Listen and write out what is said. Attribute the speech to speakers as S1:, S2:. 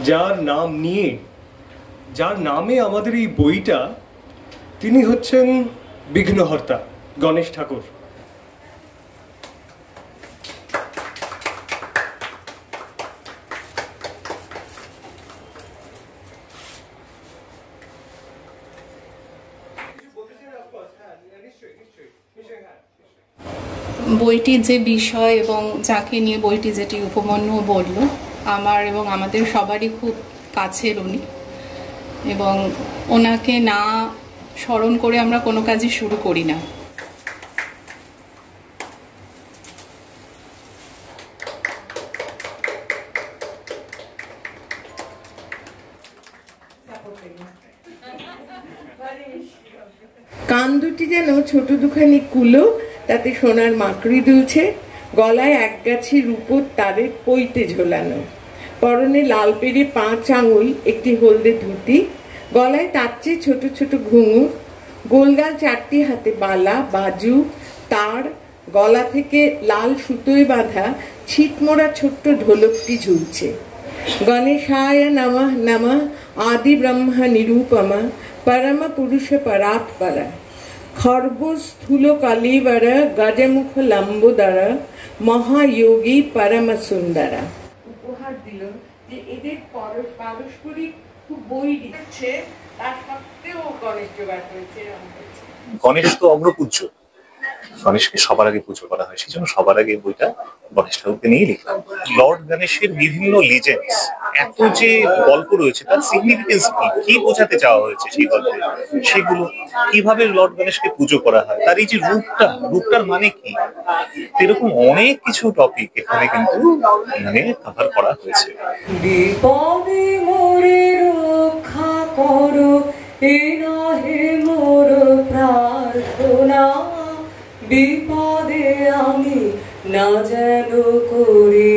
S1: যার নাম নিয়ে, যার নামে আমাদের এই বইটা, তিনি হচ্ছেন বিঘ্নহর্তা গণেশ ঠাকুর।
S2: বইটির যে বিষয় এবং যাকে নিয়ে বইটি, যেটি উপমন্যু বলল, আমার এবং আমাদের সবারই খুব কাছের উনি, এবং ওনাকে না স্মরণ করে আমরা কোনো কাজই শুরু করি না।
S3: কান দুটি যেন ছোট দুখানি কুলো, তাতে সোনার মাকড়ি দুলছে, গলায় একগাছি রূপোর তারের পইতে ঝোলানো, পরনে লাল পেরে 5 আঙুল, একটি হলদে ধুতি, গলায় তার চেয়ে ছোট ছোট ঘুঙুর, গোলগাল 4টি হাতে বালা, বাজু, তার, গলা থেকে লাল সুতোয় বাঁধা ছিটমোড়া ছোট্ট ঢোলকটি ঝুলছে। গণেশায় নমঃ নমঃ আদি ব্রহ্মা নিরূপমা পরম পুরুষ পরাৎপরা খর্ব স্থূল কালীবরা গজমুখ লম্বোদরা মহাযোগী পরম সুন্দরা। উপহার দিল যে এদের পারস্পরিক খুব বই দিচ্ছে, তার সত্ত্বেও গণেশ জোগাড় হয়েছে।
S4: গণেশ তো অগ্রপূজ্য, গণেশকে সবার আগে পুজো করা হয়, সেই জন্য সবার আগে বইটা গণেশ ঠাকুরকে নিয়ে লিখলাম। লর্ড গণেশের বিভিন্ন লিজেন্ডস, এত যে গল্প রয়েছে তার সিগনিফিকেন্স কি, কি বোঝাতে চাওয়া হয়েছে সেই গল্পে, সেগুলো কিভাবে লর্ড গণেশকে পুজো করা হয়, তার এই যে রূপটার মানে কি, এরকম অনেক কিছু টপিক এখানে কিন্তু মানে কভার করা হয়েছে।
S3: বিপদে মোরে রক্ষা করো, এ নহে মোর প্রার্থনা, বিপদে আমি না যেন করি